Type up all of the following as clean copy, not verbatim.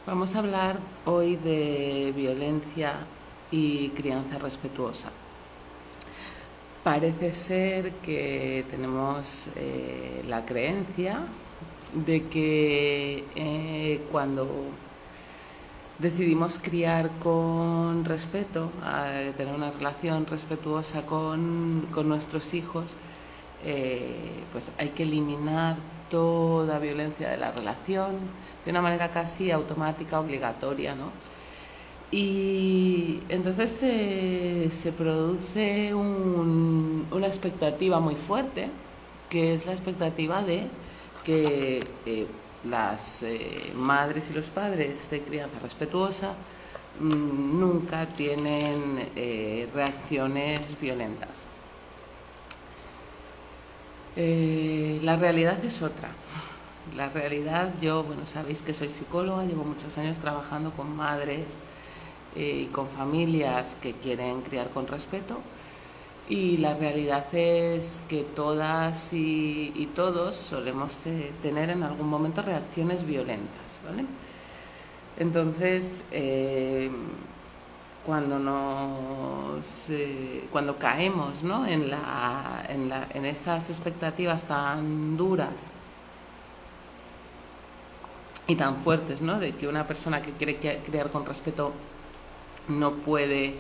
Vamos a hablar hoy de violencia y crianza respetuosa. Parece ser que tenemos la creencia de que cuando decidimos criar con respeto, tener una relación respetuosa con nuestros hijos, pues hay que eliminar toda violencia de la relación de una manera casi automática, obligatoria, ¿no? Y entonces se produce una expectativa muy fuerte, que es la expectativa de que las madres y los padres de crianza respetuosa nunca tienen reacciones violentas. La realidad es otra. La realidad, sabéis que soy psicóloga, llevo muchos años trabajando con madres y con familias que quieren criar con respeto, y la realidad es que todas y todos solemos tener en algún momento reacciones violentas, ¿vale? Entonces, cuando caemos, ¿no?, en esas expectativas tan duras y tan fuertes, ¿no?, de que una persona que quiere criar con respeto no puede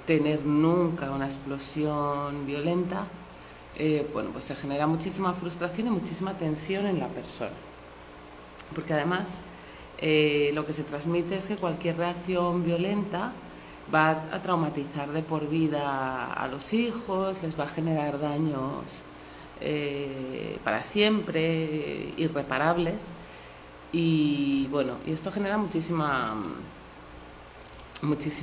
tener nunca una explosión violenta, pues se genera muchísima frustración y muchísima tensión en la persona, porque además lo que se transmite es que cualquier reacción violenta va a traumatizar de por vida a los hijos, les va a generar daños para siempre, irreparables, y esto genera muchísima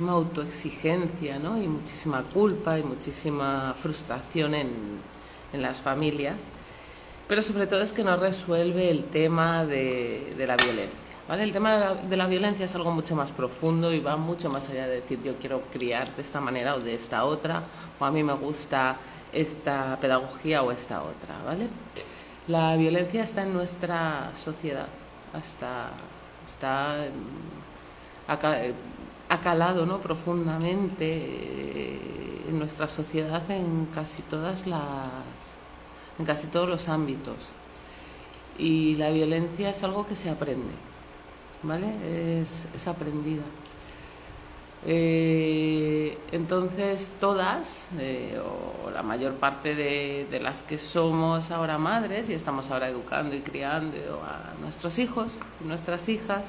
autoexigencia, ¿no?, y muchísima culpa y muchísima frustración en las familias, pero sobre todo es que no resuelve el tema de la violencia, ¿vale? El tema de la violencia es algo mucho más profundo y va mucho más allá de decir yo quiero criar de esta manera o de esta otra, o a mí me gusta esta pedagogía o esta otra, ¿vale? La violencia está en nuestra sociedad, ha calado, ¿no?, profundamente en nuestra sociedad en casi todos los ámbitos, y la violencia es algo que se aprende, ¿vale? Es aprendida. Entonces todas, o la mayor parte de las que somos ahora madres y estamos ahora educando y criando a nuestros hijos y nuestras hijas,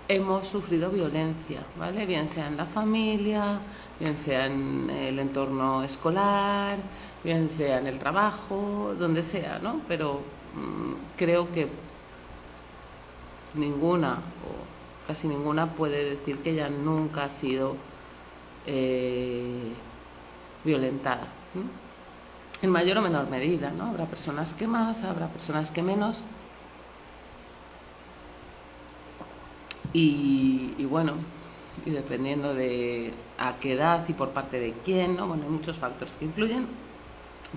hemos sufrido violencia, ¿vale? Bien sea en la familia, bien sea en el entorno escolar, bien sea en el trabajo, donde sea, ¿no? Pero creo que ninguna o casi ninguna puede decir que ella nunca ha sido violentada, ¿no?, en mayor o menor medida, ¿no? Habrá personas que más, habrá personas que menos. Y dependiendo de a qué edad y por parte de quién, ¿no? Hay muchos factores que influyen,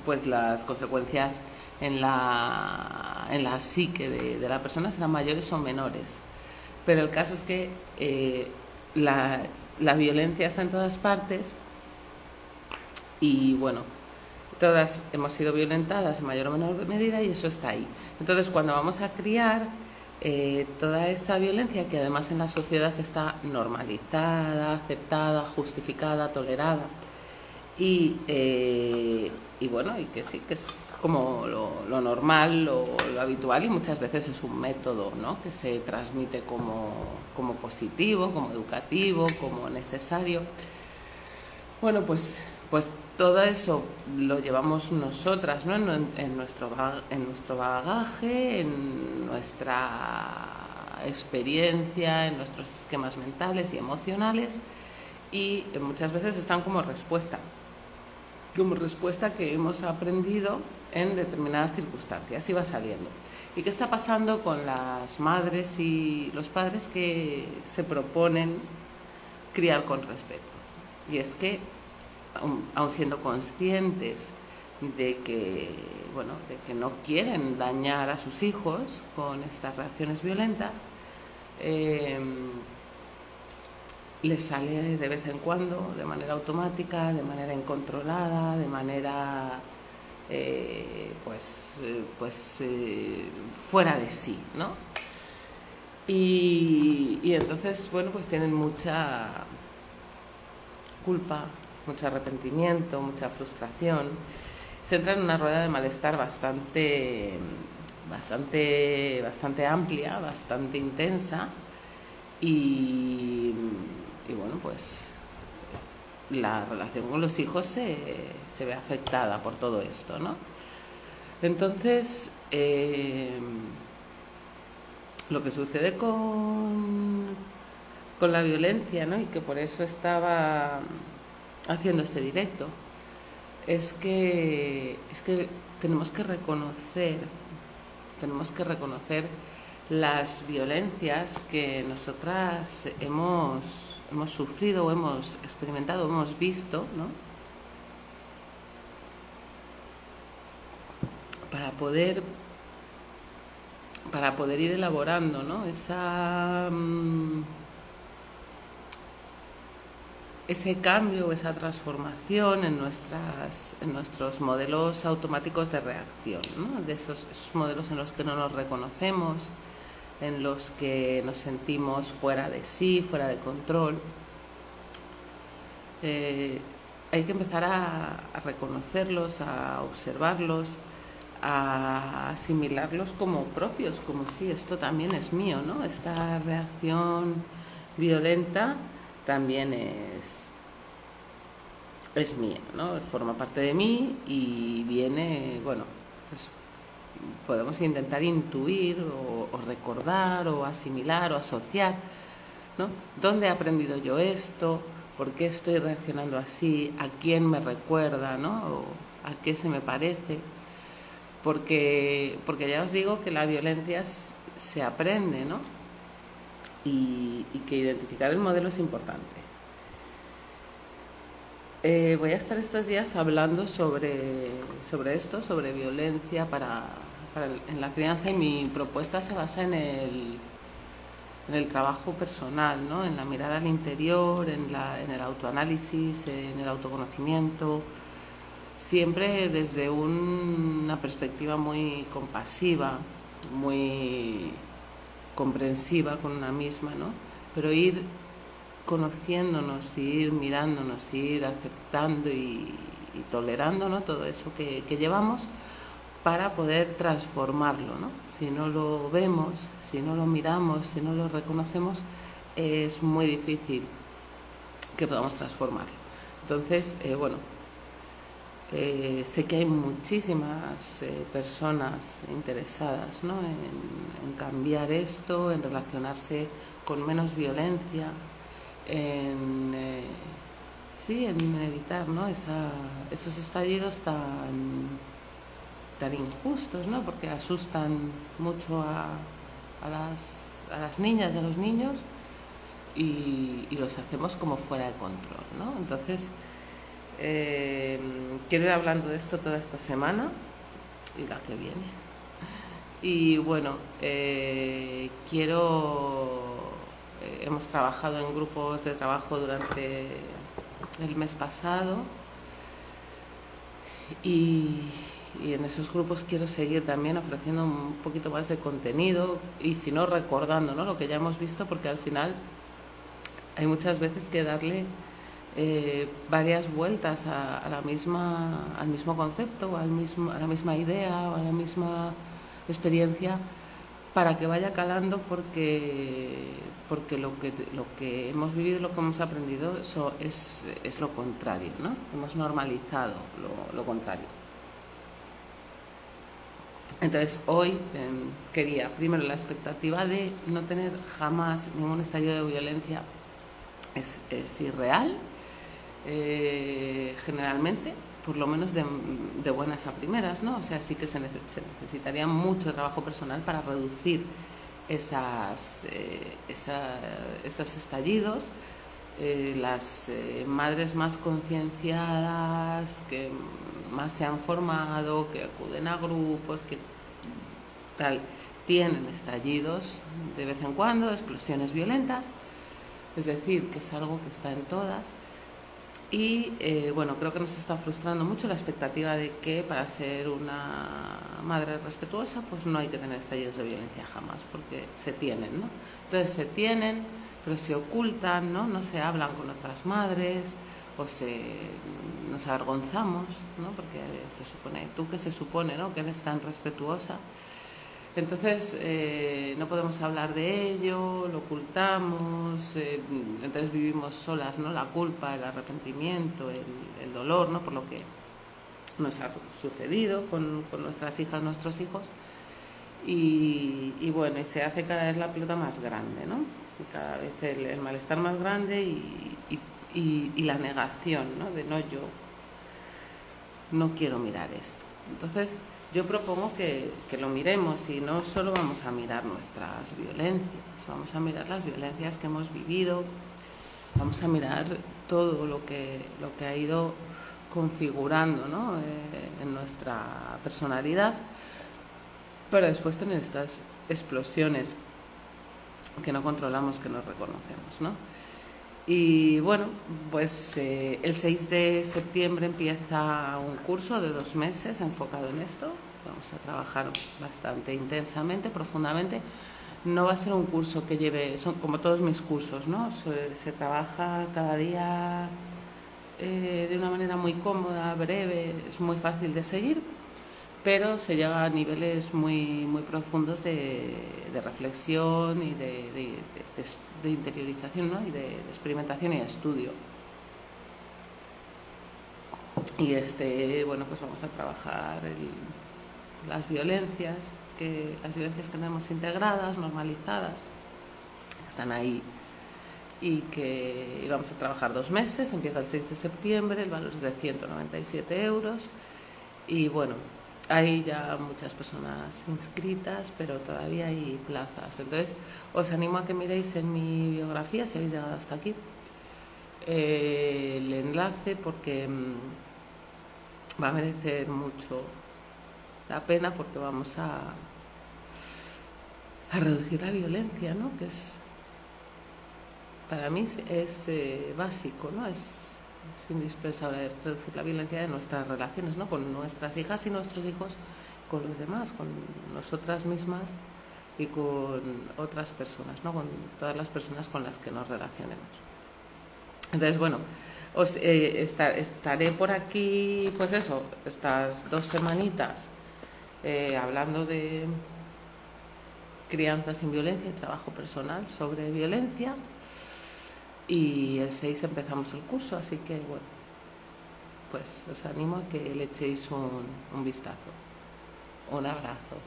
pues las consecuencias en la psique de la persona serán mayores o menores. Pero el caso es que la violencia está en todas partes y todas hemos sido violentadas en mayor o menor medida, y eso está ahí. Entonces, cuando vamos a criar, toda esa violencia, que además en la sociedad está normalizada, aceptada, justificada, tolerada, y que sí, que es como lo normal, lo habitual, y muchas veces es un método, ¿no?, que se transmite como positivo, como educativo, como necesario. Pues todo eso lo llevamos nosotras, ¿no?, en nuestro bagaje, en nuestra experiencia, en nuestros esquemas mentales y emocionales, y muchas veces están como respuesta que hemos aprendido en determinadas circunstancias, y va saliendo. ¿Y qué está pasando con las madres y los padres que se proponen criar con respeto? Y es que, aun siendo conscientes de que no quieren dañar a sus hijos con estas reacciones violentas, les sale de vez en cuando, de manera automática, de manera incontrolada, de manera fuera de sí, ¿no? Y entonces, bueno, pues tienen mucha culpa, mucho arrepentimiento, mucha frustración. Se entra en una rueda de malestar bastante amplia, bastante intensa y bueno, pues la relación con los hijos se ve afectada por todo esto, ¿no? Entonces, lo que sucede con la violencia, ¿no? Y que por eso estaba haciendo este directo, es que tenemos que reconocer las violencias que nosotras hemos sufrido o hemos experimentado, hemos visto, ¿no? Para poder ir elaborando, ¿no? Ese cambio, esa transformación en nuestros modelos automáticos de reacción, ¿no? De esos modelos en los que no nos reconocemos, en los que nos sentimos fuera de sí, fuera de control. Hay que empezar a reconocerlos, a observarlos, a asimilarlos como propios, como si esto también es mío, ¿no? Esta reacción violenta también es mía, ¿no? Forma parte de mí y viene, bueno, pues podemos intentar intuir o recordar o asimilar o asociar, ¿no? ¿Dónde he aprendido yo esto? ¿Por qué estoy reaccionando así? ¿A quién me recuerda, ¿no? ¿O a qué se me parece? Porque ya os digo que la violencia se aprende, ¿no? Y que identificar el modelo es importante. Voy a estar estos días hablando sobre esto, sobre violencia en la crianza, y mi propuesta se basa en el trabajo personal, ¿no? En la mirada al interior, en el autoanálisis, en el autoconocimiento, siempre desde una perspectiva muy compasiva, muy comprensiva con una misma, ¿no? Pero ir conociéndonos, ir mirándonos, ir aceptando y tolerando, ¿no? Todo eso que llevamos, para poder transformarlo, ¿no? Si no lo vemos, si no lo miramos, si no lo reconocemos, es muy difícil que podamos transformarlo. Entonces, sé que hay muchísimas personas interesadas, ¿no? en cambiar esto, en relacionarse con menos violencia, en evitar, ¿no? Esos estallidos tan injustos, ¿no? Porque asustan mucho a las niñas y a los niños y los hacemos como fuera de control, ¿no? Entonces, quiero ir hablando de esto toda esta semana y la que viene. Y bueno, hemos trabajado en grupos de trabajo durante el mes pasado y en esos grupos quiero seguir también ofreciendo un poquito más de contenido y, si no, recordando, ¿no? Lo que ya hemos visto, porque al final hay muchas veces que darle varias vueltas al mismo concepto, a la misma idea o a la misma experiencia, para que vaya calando, porque lo que hemos vivido, lo que hemos aprendido, eso es lo contrario, ¿no? Hemos normalizado lo contrario. Entonces, hoy quería, primero, la expectativa de no tener jamás ningún estallido de violencia es irreal, generalmente, por lo menos de buenas a primeras, ¿no? O sea, sí que se necesitaría mucho trabajo personal para reducir esos estallidos. Las madres más concienciadas, que más se han formado, que acuden a grupos, tienen estallidos de vez en cuando, explosiones violentas, es decir, que es algo que está en todas. Y bueno, creo que nos está frustrando mucho la expectativa de que para ser una madre respetuosa pues no hay que tener estallidos de violencia jamás, porque se tienen, ¿no? Entonces se tienen, pero se ocultan, ¿no? No se hablan con otras madres o nos avergonzamos, ¿no? Porque tú que se supone, ¿no? Que eres tan respetuosa. Entonces no podemos hablar de ello, lo ocultamos, entonces vivimos solas, ¿no? La culpa, el arrepentimiento, el dolor, ¿no? Por lo que nos ha sucedido con nuestras hijas, nuestros hijos. Y bueno, y se hace cada vez la pelota más grande, ¿no? Y cada vez el malestar más grande y la negación, ¿no? De yo no quiero mirar esto. Entonces yo propongo que lo miremos, y no solo vamos a mirar nuestras violencias, vamos a mirar las violencias que hemos vivido, vamos a mirar todo lo que ha ido configurando, ¿no? En nuestra personalidad, pero después tener estas explosiones que no controlamos, que no reconocemos, ¿no? Y bueno, pues el 6 de septiembre empieza un curso de 2 meses enfocado en esto. Vamos a trabajar bastante intensamente, profundamente. No va a ser un curso que son como todos mis cursos, ¿no? Se trabaja cada día de una manera muy cómoda, breve, es muy fácil de seguir, pero se llega a niveles muy, muy profundos de reflexión y de interiorización, ¿no? Y de experimentación y estudio. Y bueno, pues vamos a trabajar las violencias que tenemos integradas, normalizadas, que están ahí, y que vamos a trabajar 2 meses, empieza el 6 de septiembre, el valor es de 197 euros, y bueno, hay ya muchas personas inscritas, pero todavía hay plazas. Entonces, os animo a que miréis en mi biografía, si habéis llegado hasta aquí, el enlace, porque va a merecer mucho la pena, porque vamos a reducir la violencia, ¿no? Que para mí es básico, ¿no? Es indispensable reducir la violencia de nuestras relaciones, ¿no? Con nuestras hijas y nuestros hijos, con los demás, con nosotras mismas y con otras personas, ¿no? Con todas las personas con las que nos relacionemos. Entonces, bueno, estaré por aquí, pues eso, estas 2 semanitas hablando de crianza sin violencia y trabajo personal sobre violencia. Y el 6 empezamos el curso, así que bueno, pues os animo a que le echéis un vistazo. Un abrazo.